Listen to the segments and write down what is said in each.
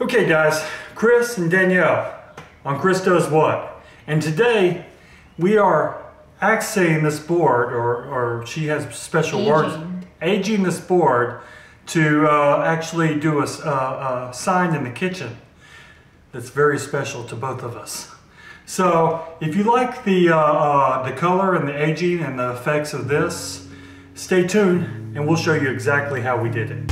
Okay guys, Chris and Danielle on Chris Does What. And today we are axing this board, or she has special words, aging this board to actually do a sign in the kitchen that's very special to both of us. So if you like the color and the aging and the effects of this, stay tuned and we'll show you exactly how we did it.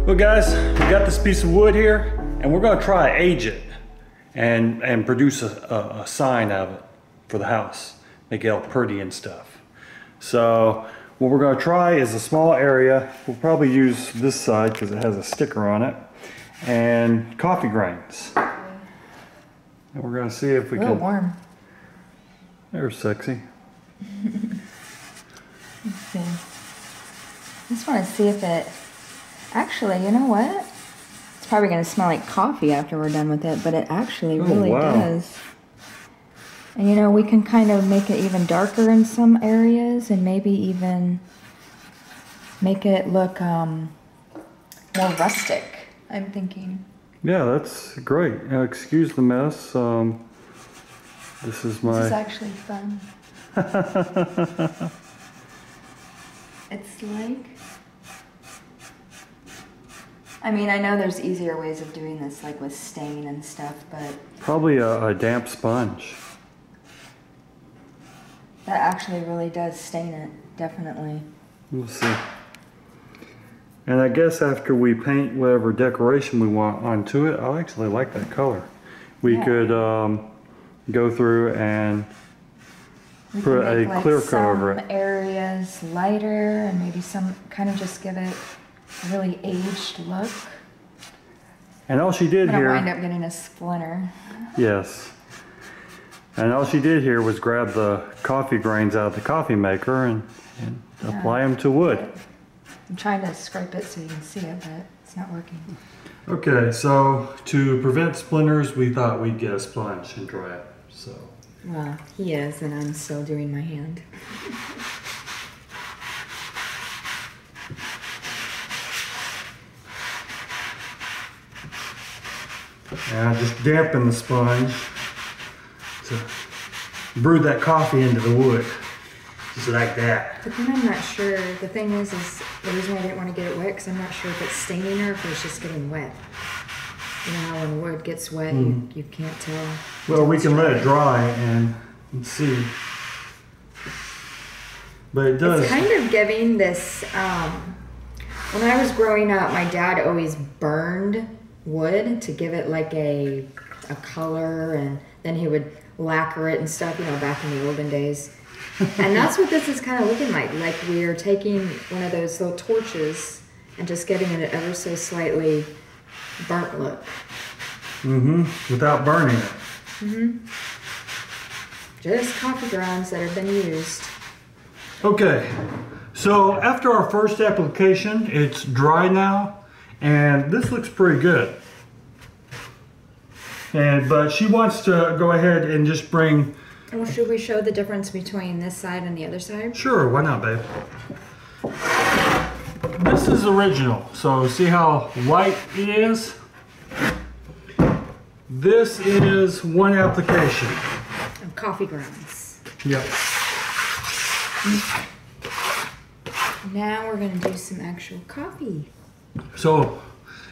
Well guys, we got this piece of wood here and we're gonna try to age it and produce a sign of it for the house. Make it all pretty and stuff. So what we're gonna try is a small area. We'll probably use this side because it has a sticker on it. And coffee grains. And we're gonna see if we can. A little warm. They're sexy. Let's see. I just want to see if it. Actually, you know what? It's probably going to smell like coffee after we're done with it, but it actually really does. And you know, we can kind of make it even darker in some areas and maybe even make it look more rustic, I'm thinking. Yeah, that's great. Excuse the mess. This is actually fun. It's like... I mean, I know there's easier ways of doing this, like with stain and stuff, but... Probably a damp sponge. That actually really does stain it, definitely. We'll see. And I guess after we paint whatever decoration we want onto it, I actually like that color. We could go through and put a clear coat over it. Some areas lighter and maybe some kind of just give it a really aged look. And all she did here... wind up getting a splinter. Yes. And all she did here was grab the coffee grains out of the coffee maker and apply them to wood. I'm trying to scrape it so you can see it, but it's not working. Okay, so to prevent splinters, we thought we'd get a sponge and dry it. So. Well, he is, and I'm still doing my hand. And I just dampen the sponge to brew that coffee into the wood, just like that. But then I'm not sure. The thing is the reason I didn't want to get it wet because I'm not sure if it's staining or if it's just getting wet. You know how when wood gets wet, you can't tell. Well, we can let it dry and see. But it does. It's kind of giving this. When I was growing up, my dad always burned wood to give it like a color, and then he would lacquer it and stuff, you know, back in the olden days. And that's what this is kind of looking like we're taking one of those little torches and just getting it ever so slightly burnt look. Without burning it. Just coffee grounds that have been used. Okay, so after our first application, it's dry now. And this looks pretty good. But she wants to go ahead and just bring... Well, should we show the difference between this side and the other side? Sure, why not, babe? This is original, so see how white it is? This is one application. Of coffee grounds. Yep. Now we're going to do some actual coffee. So,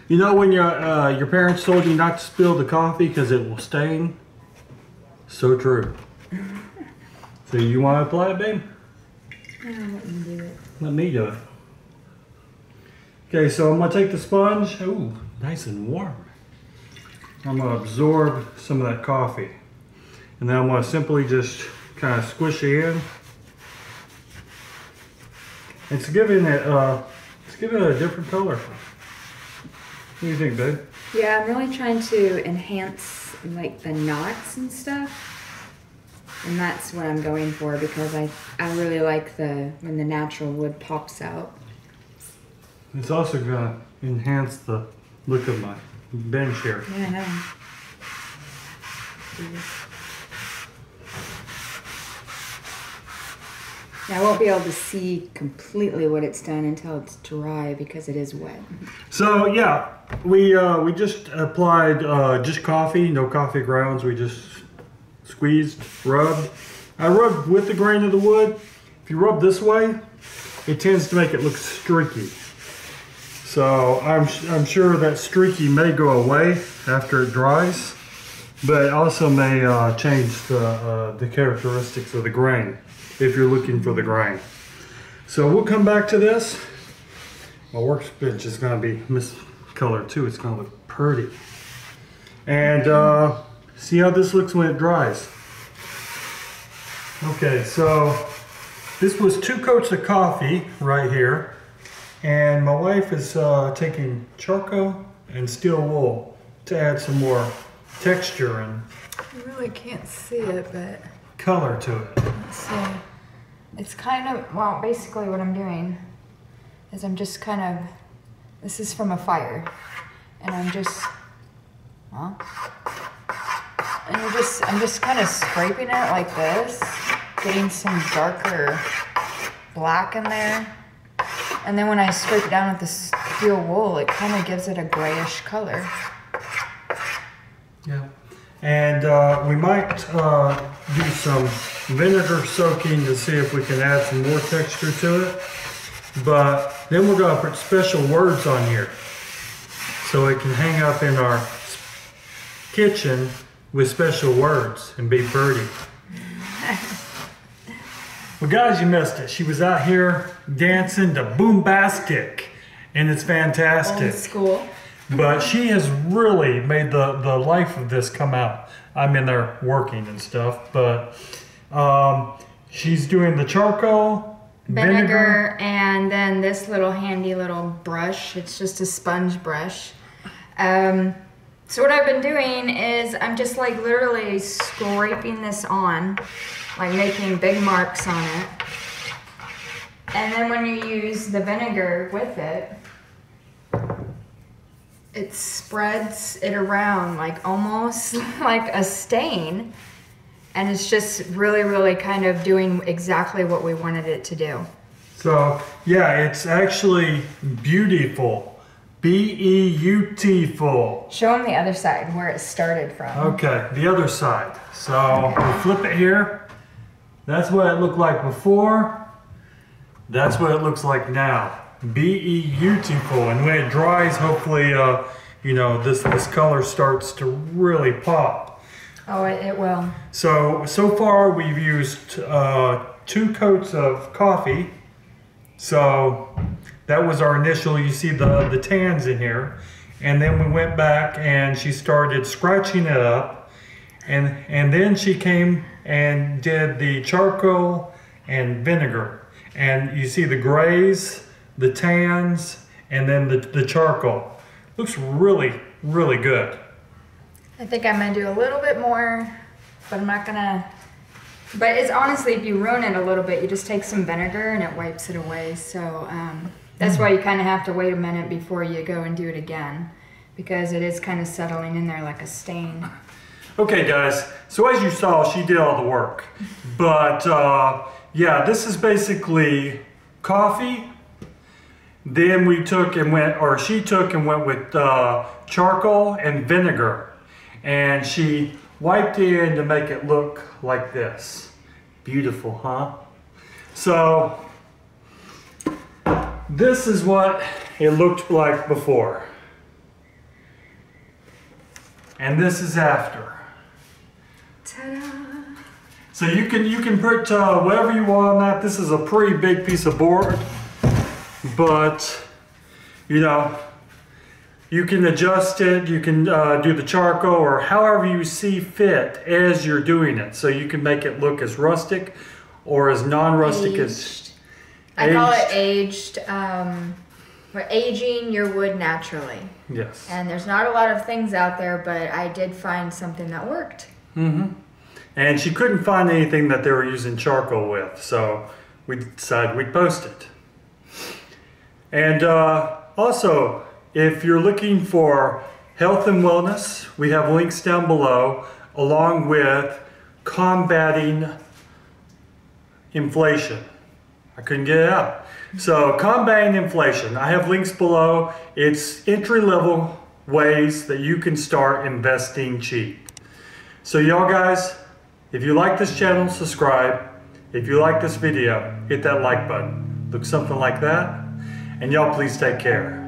you know when your parents told you not to spill the coffee because it will stain? So true. So you want to apply it, babe? I'll let you do it. Let me do it. Okay, so I'm going to take the sponge. Ooh, nice and warm. I'm going to absorb some of that coffee. And then I'm going to simply just kind of squish it in. It's giving it a different color. What do you think, babe? Yeah, I'm really trying to enhance like the knots and stuff. And that's what I'm going for because I really like when the natural wood pops out. It's also gonna enhance the look of my bench here. Yeah, I know. I won't be able to see completely what it's done until it's dry because it is wet. So yeah, we just applied just coffee, no coffee grounds. We just squeezed, rubbed. I rubbed with the grain of the wood. If you rub this way, it tends to make it look streaky. So I'm sure that streaky may go away after it dries, but it also may change the characteristics of the grain if you're looking for the grain. So we'll come back to this. My workbench is going to be miscolored too. It's going to look pretty. And see how this looks when it dries. Okay, so this was 2 coats of coffee right here. And my wife is taking charcoal and steel wool to add some more texture and You really can't see it, but color to it. let's see. It's kind of, well, basically what I'm doing is I'm just kind of, this is from a fire, and I'm just, well, and I'm just kind of scraping it like this, getting some darker black in there. And then when I scrape it down with the steel wool, it kind of gives it a grayish color. Yeah. And we might do some vinegar soaking to see if we can add some more texture to it. But then we're going to put special words on here so it can hang up in our kitchen with special words and be pretty. Well, guys, you missed it. She was out here dancing to Boombastic, and it's fantastic. Old school. But she has really made the life of this come out. I'm in there working and stuff, but she's doing the charcoal, Vinegar, and then this little handy little brush. It's just a sponge brush. So what I've been doing is I'm just like literally scraping this on, like making big marks on it. And then when you use the vinegar with it, it spreads it around like almost like a stain. And it's just really, really kind of doing exactly what we wanted it to do. So yeah, it's actually beautiful. B-E-U-T-ful. Show them the other side where it started from. Okay, the other side. So we flip it here. That's what it looked like before. That's what it looks like now. Beautiful. And when it dries, hopefully, you know, this color starts to really pop. Oh, it will. So far we've used 2 coats of coffee. So that was our initial, you see the tans in here. And then we went back and she started scratching it up. And then she came and did the charcoal and vinegar. And you see the grays, the tans, and then the charcoal. Looks really, really good. I think I'm gonna do a little bit more, but I'm not gonna, but it's honestly, if you ruin it a little bit, you just take some vinegar and it wipes it away. So that's why you kind of have to wait a minute before you go and do it again, because it is kind of settling in there like a stain. Okay guys, so as you saw, she did all the work. But yeah, this is basically coffee. Then we took and went, or she took and went with charcoal and vinegar. And she wiped it in to make it look like this. Beautiful, huh? So this is what it looked like before. And this is after. Ta-da! So you can put whatever you want on that. This is a pretty big piece of board, but you know, you can adjust it. You can do the charcoal or however you see fit as you're doing it. So you can make it look as rustic or as non-rustic as I call it aged. We're aging your wood naturally. Yes. And there's not a lot of things out there, but I did find something that worked. Mm-hmm. And she couldn't find anything that they were using charcoal with, so we decided we'd post it. And also, if you're looking for health and wellness, we have links down below, along with combating inflation. I couldn't get it out. So combating inflation, I have links below. It's entry-level ways that you can start investing cheap. So y'all guys, if you like this channel, subscribe. If you like this video, hit that like button. Look something like that. And y'all please take care.